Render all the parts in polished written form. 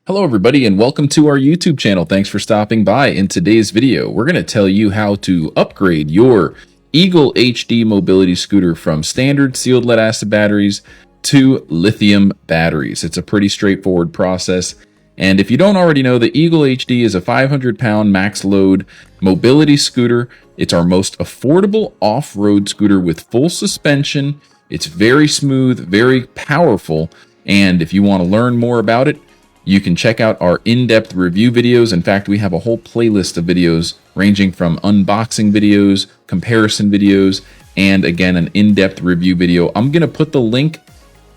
Hello everybody and welcome to our YouTube channel. Thanks for stopping by. In today's video, we're going to tell you how to upgrade your Eagle HD mobility scooter from standard sealed lead acid batteries to lithium batteries. It's a pretty straightforward process. And if you don't already know, the Eagle HD is a 500-pound max load mobility scooter. It's our most affordable off-road scooter with full suspension. It's very smooth, very powerful. And if you want to learn more about it, you can check out our in-depth review videos. In fact, we have a whole playlist of videos ranging from unboxing videos, comparison videos, and again, an in-depth review video. I'm going to put the link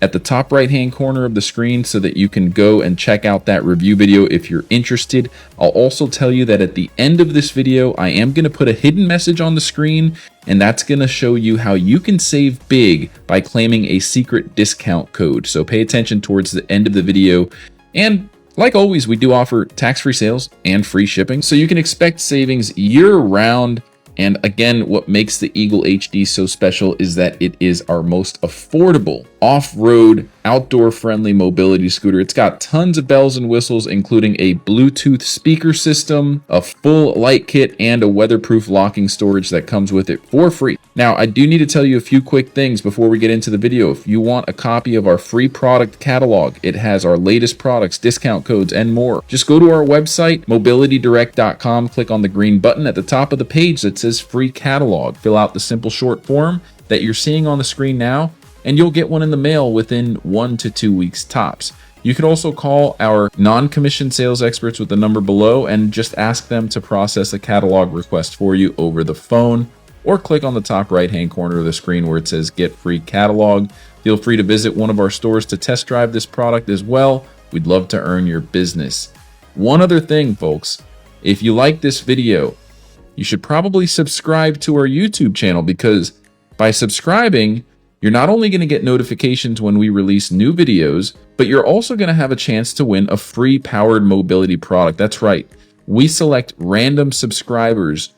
at the top right-hand corner of the screen so that you can go and check out that review video if you're interested. I'll also tell you that at the end of this video, I am going to put a hidden message on the screen, and that's going to show you how you can save big by claiming a secret discount code. So pay attention towards the end of the video. And like always, we do offer tax-free sales and free shipping, so you can expect savings year-round. And again, what makes the Eagle HD so special is that it is our most affordable off-road, outdoor-friendly mobility scooter. It's got tons of bells and whistles, including a Bluetooth speaker system, a full light kit, and a weatherproof locking storage that comes with it for free. Now, I do need to tell you a few quick things before we get into the video. If you want a copy of our free product catalog, it has our latest products, discount codes, and more. Just go to our website, mobilitydirect.com, click on the green button at the top of the page that says free catalog. Fill out the simple short form that you're seeing on the screen now, and you'll get one in the mail within 1 to 2 weeks tops. You can also call our non-commissioned sales experts with the number below and just ask them to process a catalog request for you over the phone, or click on the top right-hand corner of the screen where it says Get Free Catalog. Feel free to visit one of our stores to test drive this product as well. We'd love to earn your business. One other thing, folks, if you like this video, you should probably subscribe to our YouTube channel, because by subscribing, you're not only going to get notifications when we release new videos, but you're also going to have a chance to win a free powered mobility product. That's right. We select random subscribers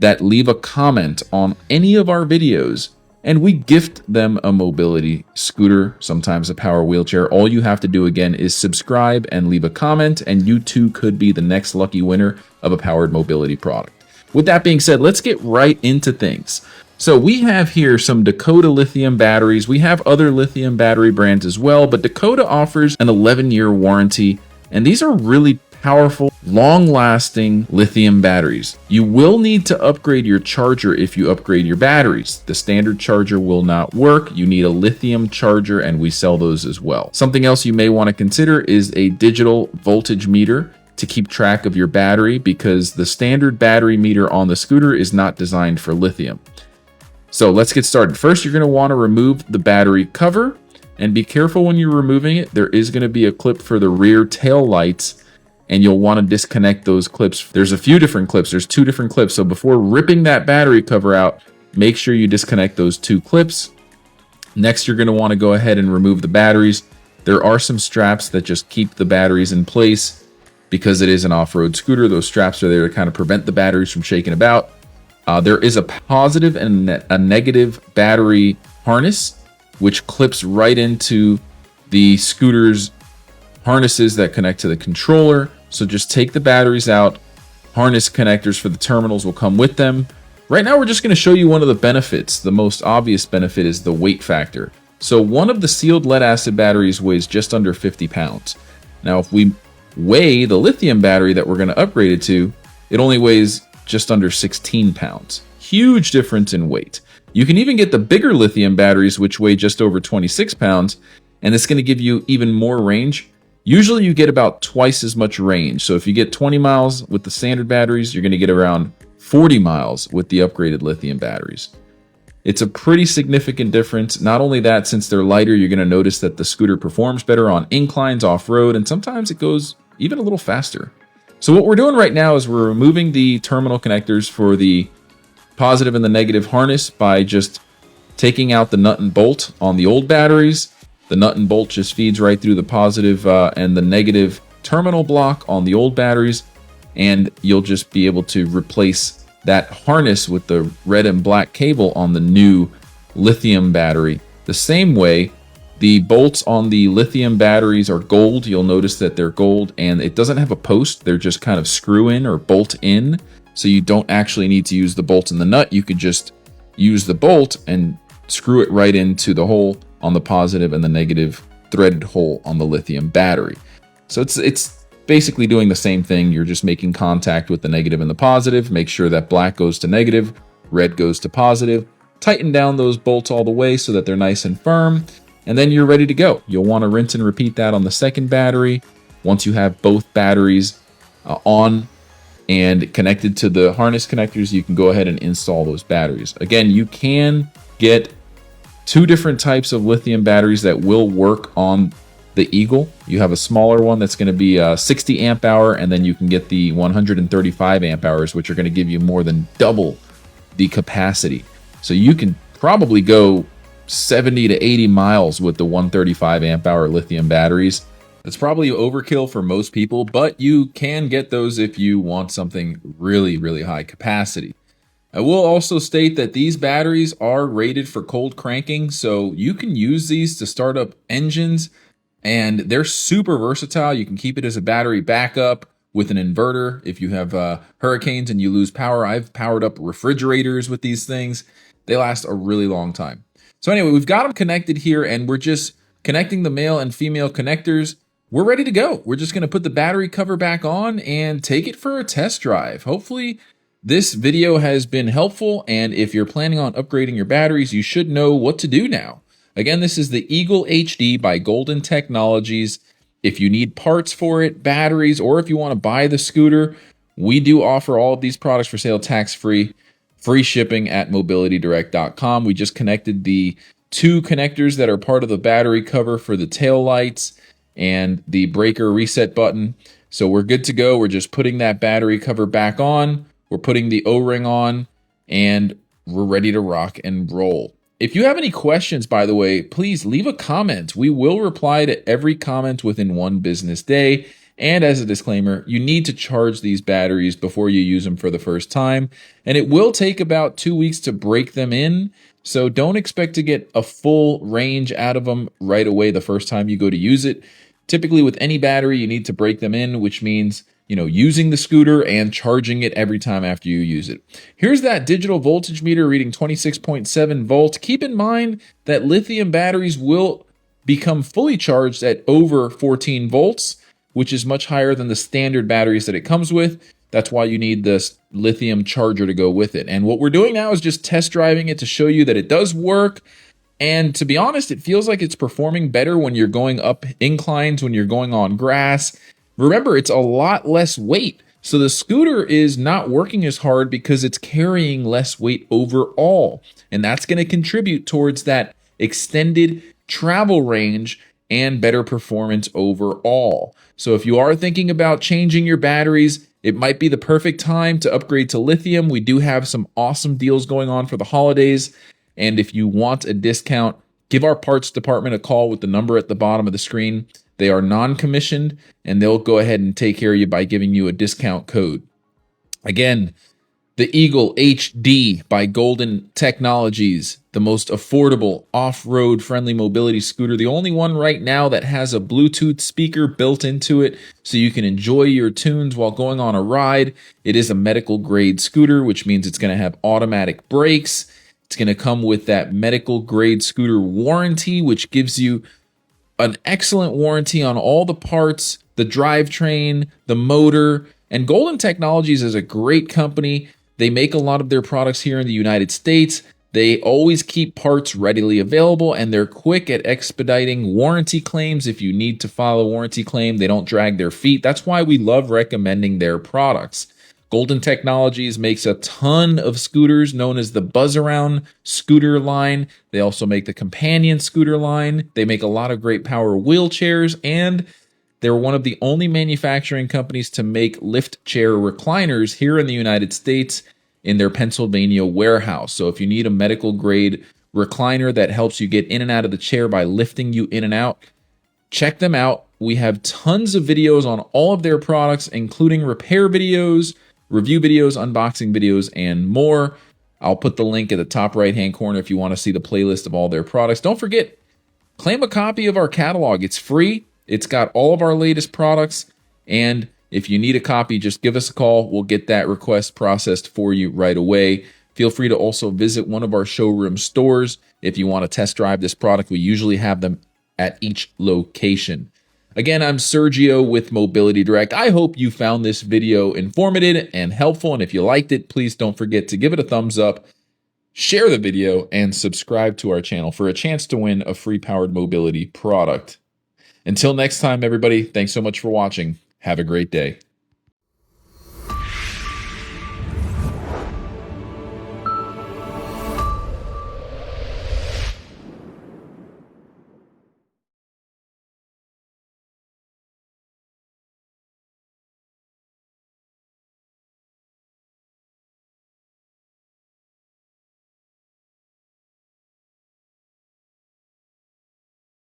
that leave a comment on any of our videos, and we gift them a mobility scooter, sometimes a power wheelchair. All you have to do again is subscribe and leave a comment, and you too could be the next lucky winner of a powered mobility product. With that being said, let's get right into things. So we have here some Dakota Lithium batteries. We have other lithium battery brands as well, but Dakota offers an 11-year warranty, and these are really powerful, long-lasting lithium batteries. You will need to upgrade your charger if you upgrade your batteries. The standard charger will not work. You need a lithium charger, and we sell those as well. Something else you may want to consider is a digital voltage meter to keep track of your battery, because the standard battery meter on the scooter is not designed for lithium. So let's get started. First, you're going to want to remove the battery cover, and be careful when you're removing it. There is going to be a clip for the rear tail lights, and you'll want to disconnect those clips. There's a few different clips. There's 2 different clips. So before ripping that battery cover out, make sure you disconnect those 2 clips. Next, you're going to want to go ahead and remove the batteries. There are some straps that just keep the batteries in place because it is an off-road scooter. Those straps are there to kind of prevent the batteries from shaking about. There is a positive and a negative battery harness, which clips right into the scooter's harnesses that connect to the controller. So just take the batteries out. Harness connectors for the terminals will come with them. Right now, we're just going to show you one of the benefits. The most obvious benefit is the weight factor. So one of the sealed lead acid batteries weighs just under 50 pounds. Now, if we weigh the lithium battery that we're going to upgrade it to, it only weighs just under 16 pounds. Huge difference in weight. You can even get the bigger lithium batteries, which weigh just over 26 pounds, and it's going to give you even more range. Usually you get about twice as much range. So if you get 20 miles with the standard batteries, you're going to get around 40 miles with the upgraded lithium batteries. It's a pretty significant difference. Not only that, since they're lighter, you're going to notice that the scooter performs better on inclines, off-road, and sometimes it goes even a little faster. So what we're doing right now is we're removing the terminal connectors for the positive and the negative harness by just taking out the nut and bolt on the old batteries. The nut and bolt just feeds right through the positive and the negative terminal block on the old batteries, and you'll just be able to replace that harness with the red and black cable on the new lithium battery the same way The bolts on the lithium batteries are gold. You'll notice that they're gold, and it doesn't have a post. They're just kind of screw in or bolt in. So you don't actually need to use the bolt and the nut. You could just use the bolt and screw it right into the hole on the positive and the negative threaded hole on the lithium battery. So it's basically doing the same thing. You're just making contact with the negative and the positive. Make sure that black goes to negative, red goes to positive. Tighten down those bolts all the way so that they're nice and firm. And then you're ready to go. You'll want to rinse and repeat that on the second battery. Once you have both batteries on and connected to the harness connectors, you can go ahead and install those batteries. Again, you can get two different types of lithium batteries that will work on the Eagle. You have a smaller one that's going to be 60 amp hour, and then you can get the 135 amp hours, which are going to give you more than double the capacity. So you can probably go 70 to 80 miles with the 135 amp hour lithium batteries. That's probably overkill for most people, but you can get those if you want something really, really high capacity. I will also state that these batteries are rated for cold cranking, so you can use these to start up engines, and they're super versatile. You can keep it as a battery backup with an inverter if you have hurricanes and you lose power. I've powered up refrigerators with these things. They last a really long time. So anyway, we've got them connected here, and we're just connecting the male and female connectors. We're ready to go. We're just going to put the battery cover back on and take it for a test drive. Hopefully this video has been helpful, and if you're planning on upgrading your batteries, you should know what to do now. Again, this is the Eagle HD by Golden Technologies. If you need parts for it, batteries, or if you want to buy the scooter, we do offer all of these products for sale tax-free. Free shipping at mobilitydirect.com. We just connected the two connectors that are part of the battery cover for the tail lights and the breaker reset button. So we're good to go. We're just putting that battery cover back on. We're putting the O-ring on, and we're ready to rock and roll. If you have any questions, by the way, please leave a comment. We will reply to every comment within 1 business day. And as a disclaimer, you need to charge these batteries before you use them for the first time. And it will take about 2 weeks to break them in. So don't expect to get a full range out of them right away the first time you go to use it. Typically with any battery, you need to break them in, which means, using the scooter and charging it every time after you use it. Here's that digital voltage meter reading 26.7 volts. Keep in mind that lithium batteries will become fully charged at over 14 volts. Which is much higher than the standard batteries that it comes with. That's why you need this lithium charger to go with it. And what we're doing now is just test driving it to show you that it does work. And to be honest, it feels like it's performing better when you're going up inclines, when you're going on grass. Remember, it's a lot less weight. So the scooter is not working as hard because it's carrying less weight overall. And that's going to contribute towards that extended travel range and better performance overall. So if you are thinking about changing your batteries, it might be the perfect time to upgrade to lithium. We do have some awesome deals going on for the holidays. And if you want a discount, give our parts department a call with the number at the bottom of the screen. They are non-commissioned, and they'll go ahead and take care of you by giving you a discount code. Again, the Eagle HD by Golden Technologies, the most affordable off-road friendly mobility scooter, the only one right now that has a Bluetooth speaker built into it so you can enjoy your tunes while going on a ride. It is a medical grade scooter, which means it's going to have automatic brakes. It's going to come with that medical grade scooter warranty, which gives you an excellent warranty on all the parts, the drivetrain, the motor. And Golden Technologies is a great company. They make a lot of their products here in the United States. They always keep parts readily available, and they're quick at expediting warranty claims. If you need to file a warranty claim, they don't drag their feet. That's why we love recommending their products. Golden Technologies makes a ton of scooters known as the Buzz Around scooter line. They also make the Companion scooter line. They make a lot of great power wheelchairs, and they're one of the only manufacturing companies to make lift chair recliners here in the United States in their Pennsylvania warehouse. So if you need a medical grade recliner that helps you get in and out of the chair by lifting you in and out, check them out. We have tons of videos on all of their products, including repair videos, review videos, unboxing videos, and more. I'll put the link at the top right-hand corner if you want to see the playlist of all their products. Don't forget, claim a copy of our catalog. It's free. It's got all of our latest products. And if you need a copy, just give us a call. We'll get that request processed for you right away. Feel free to also visit one of our showroom stores if you want to test drive this product. We usually have them at each location. Again, I'm Sergio with Mobility Direct. I hope you found this video informative and helpful. And if you liked it, please don't forget to give it a thumbs up, share the video, and subscribe to our channel for a chance to win a free powered mobility product. Until next time, everybody, thanks so much for watching. Have a great day.